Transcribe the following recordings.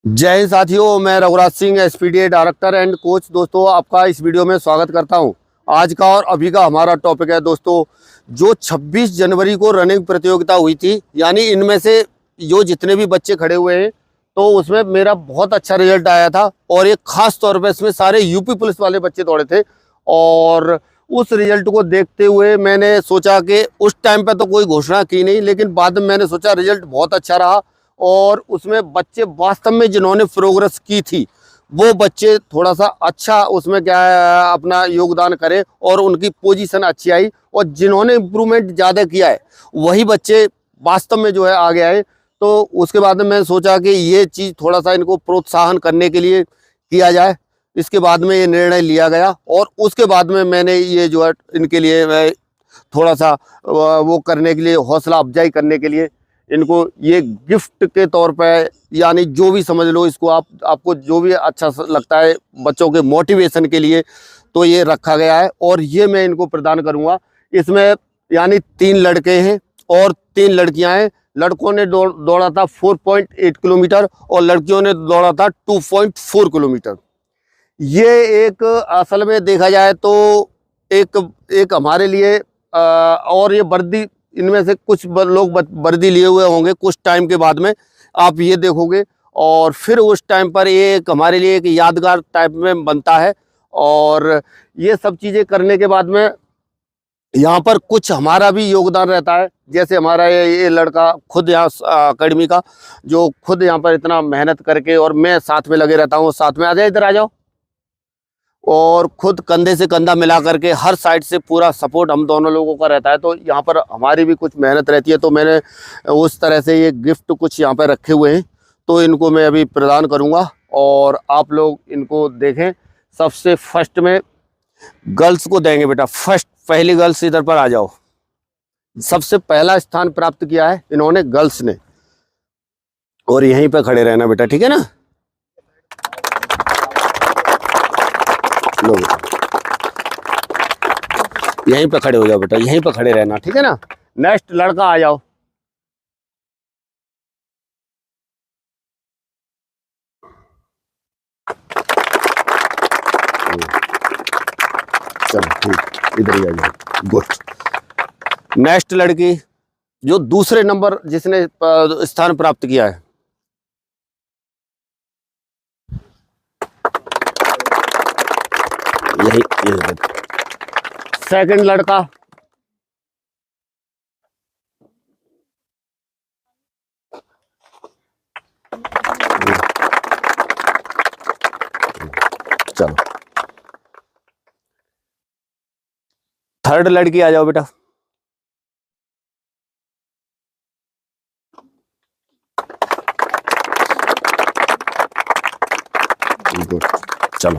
जय हिंद साथियों, मैं Raghuraj Singh SPDA director and coach. दोस्तों, आपका इस वीडियो में स्वागत करता हूं। आज का और अभी का हमारा टॉपिक है दोस्तों, जो 26 जनवरी को रनिंग प्रतियोगिता हुई थी, यानी इनमें से जो जितने भी बच्चे खड़े हुए हैं तो उसमें मेरा बहुत अच्छा रिजल्ट आया था। और एक खास तौर पर इसमें सारे यूपी पुलिस वाले बच्चे दौड़े थे। और उस रिजल्ट को देखते हुए मैंने सोचा कि उस टाइम पर तो कोई घोषणा की नहीं, लेकिन बाद में मैंने सोचा रिजल्ट बहुत अच्छा रहा। और उसमें बच्चे वास्तव में जिन्होंने प्रोग्रेस की थी वो बच्चे थोड़ा सा अच्छा उसमें क्या है अपना योगदान करें और उनकी पोजीशन अच्छी आई। और जिन्होंने इम्प्रूवमेंट ज़्यादा किया है वही बच्चे वास्तव में जो है आगे आए। तो उसके बाद में मैंने सोचा कि ये चीज़ थोड़ा सा इनको प्रोत्साहन करने के लिए किया जाए। इसके बाद में ये निर्णय लिया गया और उसके बाद में मैंने ये जो है इनके लिए थोड़ा सा वो करने के लिए, हौसला अफजाई करने के लिए इनको ये गिफ्ट के तौर पे, यानी जो भी समझ लो इसको, आपको जो भी अच्छा लगता है बच्चों के मोटिवेशन के लिए, तो ये रखा गया है और ये मैं इनको प्रदान करूंगा। इसमें यानी 3 लड़के हैं और 3 लड़कियां हैं। लड़कों ने दौड़ा था 4.8 किलोमीटर और लड़कियों ने दौड़ा था 2.4 किलोमीटर। ये एक असल में देखा जाए तो एक हमारे लिए और ये वर्दी, इनमें से कुछ लोग वर्दी लिए हुए होंगे कुछ टाइम के बाद में, आप ये देखोगे। और फिर उस टाइम पर ये एक हमारे लिए एक यादगार टाइप में बनता है। और ये सब चीज़ें करने के बाद में यहाँ पर कुछ हमारा भी योगदान रहता है। जैसे हमारा ये लड़का खुद यहाँ अकेडमी का, जो खुद यहाँ पर इतना मेहनत करके, और मैं साथ में लगे रहता हूँ, साथ में आ जाए, इधर आ जाओ, और खुद कंधे से कंधा मिला करके हर साइड से पूरा सपोर्ट हम दोनों लोगों का रहता है। तो यहाँ पर हमारी भी कुछ मेहनत रहती है। तो मैंने उस तरह से ये गिफ्ट कुछ यहाँ पर रखे हुए हैं, तो इनको मैं अभी प्रदान करूँगा और आप लोग इनको देखें। सबसे फर्स्ट में गर्ल्स को देंगे बेटा। फर्स्ट पहली गर्ल्स इधर पर आ जाओ। सबसे पहला स्थान प्राप्त किया है इन्होंने, गर्ल्स ने। और यहीं पर खड़े रहना बेटा, ठीक है ना। लो यहीं पे खड़े हो जाओ बेटा, यहीं पे खड़े रहना, ठीक है ना। नेक्स्ट लड़का आ जाओ। चलो ठीक, इधर ही आ जाओ, गुड। नेक्स्ट लड़की जो दूसरे नंबर जिसने स्थान प्राप्त किया है, यही सेकंड लड़का, चलो। थर्ड लड़की आ जाओ बेटा। गुड, चलो।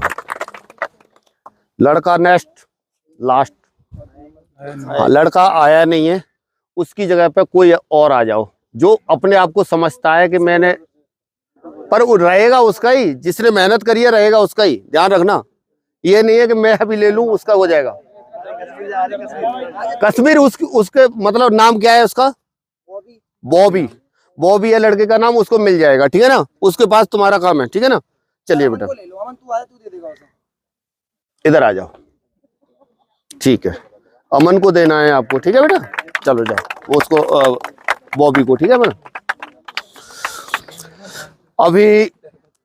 लड़का नेक्स्ट, लास्ट। हाँ, लड़का आया नहीं है, उसकी जगह पे कोई और आ जाओ जो अपने आप को समझता है कि मैंने, पर वो रहेगा उसका ही, जिसने मेहनत करी है रहेगा उसका ही, ध्यान रखना। ये नहीं है कि मैं अभी ले लूं उसका हो जाएगा। कश्मीर, उसके मतलब नाम क्या है उसका? बॉबी। बॉबी है लड़के का नाम, उसको मिल जाएगा, ठीक है ना। उसके पास तुम्हारा काम है, ठीक है ना। चलिए बेटा, इधर आ जाओ, ठीक है। अमन को देना है आपको, ठीक है बेटा। चलो जाओ उसको, बॉबी को, ठीक है बेटा।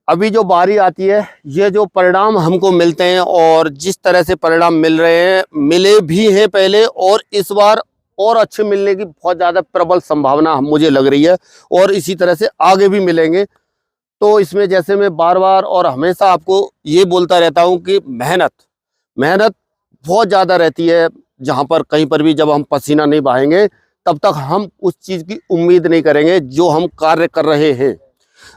अभी जो बारी आती है, ये जो परिणाम हमको मिलते हैं और जिस तरह से परिणाम मिल रहे हैं, मिले भी हैं पहले, और इस बार और अच्छे मिलने की बहुत ज़्यादा प्रबल संभावना मुझे लग रही है, और इसी तरह से आगे भी मिलेंगे। तो इसमें जैसे मैं बार बार और हमेशा आपको ये बोलता रहता हूँ कि मेहनत बहुत ज़्यादा रहती है। जहाँ पर कहीं पर भी जब हम पसीना नहीं बहाएंगे तब तक हम उस चीज़ की उम्मीद नहीं करेंगे जो हम कार्य कर रहे हैं।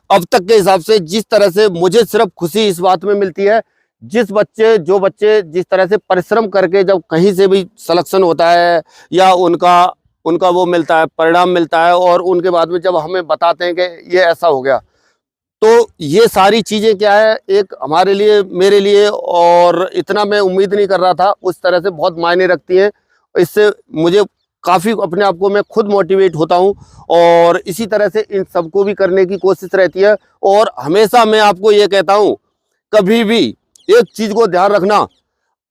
अब तक के हिसाब से जिस तरह से मुझे सिर्फ खुशी इस बात में मिलती है, जो बच्चे जिस तरह से परिश्रम करके जब कहीं से भी सिलेक्शन होता है या उनका वो मिलता है, परिणाम मिलता है, और उनके बाद में जब हमें बताते हैं कि ये ऐसा हो गया, तो ये सारी चीज़ें क्या है, एक हमारे लिए, मेरे लिए, और इतना मैं उम्मीद नहीं कर रहा था, उस तरह से बहुत मायने रखती हैं। इससे मुझे काफ़ी अपने आप को मैं खुद मोटिवेट होता हूँ और इसी तरह से इन सबको भी करने की कोशिश रहती है। और हमेशा मैं आपको ये कहता हूँ, कभी भी एक चीज़ को ध्यान रखना,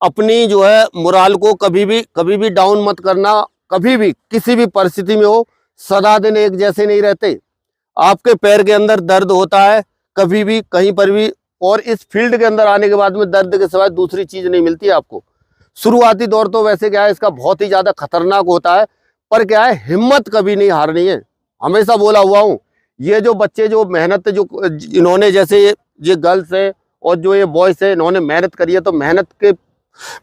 अपनी जो है मोराल को कभी भी डाउन मत करना। कभी भी किसी भी परिस्थिति में हो, सदा दिन एक जैसे नहीं रहते। आपके पैर के अंदर दर्द होता है कभी भी कहीं पर भी, और इस फील्ड के अंदर आने के बाद में दर्द के सिवाय दूसरी चीज नहीं मिलती है आपको। शुरुआती दौर तो वैसे क्या है, इसका बहुत ही ज्यादा खतरनाक होता है, पर क्या है, हिम्मत कभी नहीं हारनी है। हमेशा बोला हुआ हूँ, ये जो बच्चे जो मेहनत जो इन्होंने, जैसे ये गर्ल्स है और जो ये बॉयज है, इन्होंने मेहनत करी है, तो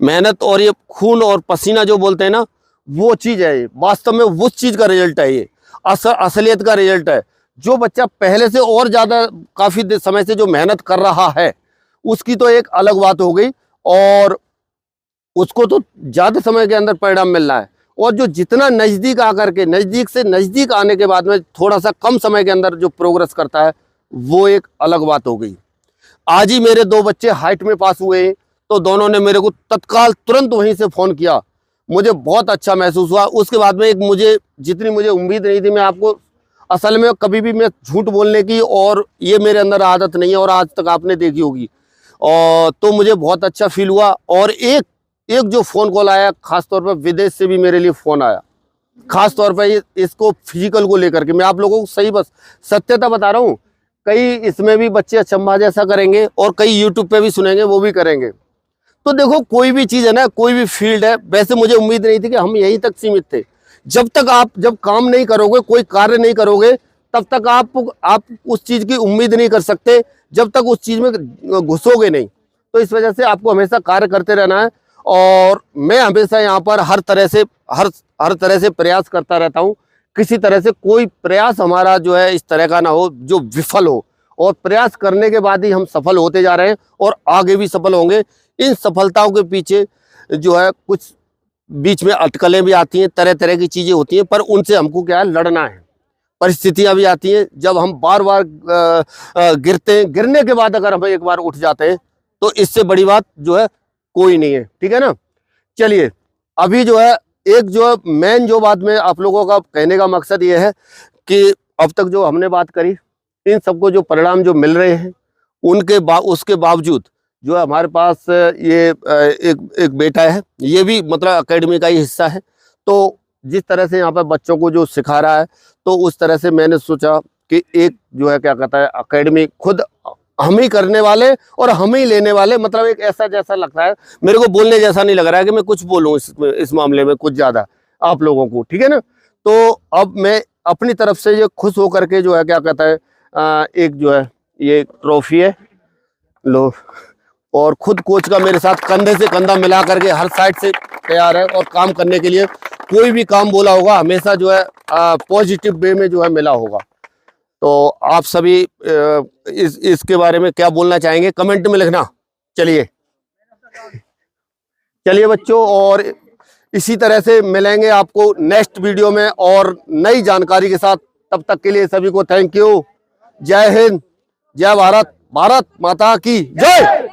मेहनत और ये खून और पसीना जो बोलते हैं ना, वो चीज है ये, वास्तव में उस चीज का रिजल्ट है ये, असलियत का रिजल्ट है। जो बच्चा पहले से और ज्यादा काफी समय से जो मेहनत कर रहा है, उसकी तो एक अलग बात हो गई, और उसको तो ज्यादा समय के अंदर परिणाम मिल रहा है। और जो जितना नजदीक आकर के, नजदीक से नजदीक आने के बाद में थोड़ा सा कम समय के अंदर जो प्रोग्रेस करता है, वो एक अलग बात हो गई। आज ही मेरे 2 बच्चे हाइट में पास हुए, तो दोनों ने मेरे को तत्काल तुरंत वहीं से फोन किया। मुझे बहुत अच्छा महसूस हुआ। उसके बाद में जितनी मुझे उम्मीद नहीं थी, मैं आपको असल में कभी भी मैं झूठ बोलने की, और ये मेरे अंदर आदत नहीं है, और आज तक आपने देखी होगी, और तो मुझे बहुत अच्छा फील हुआ। और एक जो फ़ोन कॉल आया, खास तौर पर विदेश से भी मेरे लिए फ़ोन आया, खास तौर पर इसको फिजिकल को लेकर के। मैं आप लोगों को सही बस सत्यता बता रहा हूँ। कई इसमें भी बच्चे अचंभा जैसा करेंगे, और कई यूट्यूब पे भी सुनेंगे, वो भी करेंगे। तो देखो, कोई भी चीज़ है ना, कोई भी फील्ड है, वैसे मुझे उम्मीद नहीं थी कि हम यहीं तक सीमित थे। जब काम नहीं करोगे, कोई कार्य नहीं करोगे, तब तक आप उस चीज़ की उम्मीद नहीं कर सकते, जब तक उस चीज़ में घुसोगे नहीं। तो इस वजह से आपको हमेशा कार्य करते रहना है, और मैं हमेशा यहाँ पर हर तरह से प्रयास करता रहता हूँ। किसी तरह से कोई प्रयास हमारा जो है इस तरह का ना हो जो विफल हो, और प्रयास करने के बाद ही हम सफल होते जा रहे हैं, और आगे भी सफल होंगे। इन सफलताओं के पीछे जो है कुछ बीच में अटकलें भी आती हैं, तरह तरह की चीज़ें होती हैं, पर उनसे हमको क्या है, लड़ना है। परिस्थितियां भी आती हैं, जब हम बार बार गिरते हैं, गिरने के बाद अगर हम एक बार उठ जाते हैं, तो इससे बड़ी बात जो है कोई नहीं है। ठीक है ना। चलिए, अभी जो है एक जो मेन जो बात में आप लोगों का कहने का मकसद ये है कि अब तक जो हमने बात करी, इन सबको जो परिणाम जो मिल रहे हैं, उसके बावजूद जो है हमारे पास ये एक बेटा है, ये भी मतलब एकेडमी का ही हिस्सा है। तो जिस तरह से यहाँ पर बच्चों को जो सिखा रहा है, तो उस तरह से मैंने सोचा कि एक जो है क्या कहता है, एकेडमी खुद हम ही करने वाले और हम ही लेने वाले, मतलब एक ऐसा जैसा लगता है, मेरे को बोलने जैसा नहीं लग रहा है कि मैं कुछ बोलूँ इस मामले में कुछ ज़्यादा आप लोगों को। ठीक है ना। तो अब मैं अपनी तरफ से ये खुश होकर के जो है क्या कहता है, एक जो है ये ट्रॉफी है, लो, और खुद कोच का मेरे साथ कंधे से कंधा मिला करके हर साइड से तैयार है, और काम करने के लिए कोई भी काम बोला होगा हमेशा जो है पॉजिटिव वे में जो है मिला होगा। तो आप सभी इसके बारे में क्या बोलना चाहेंगे, कमेंट में लिखना। चलिए बच्चों, और इसी तरह से मिलेंगे आपको नेक्स्ट वीडियो में और नई जानकारी के साथ। तब तक के लिए सभी को थैंक यू। जय हिंद, जय भारत, भारत माता की जय।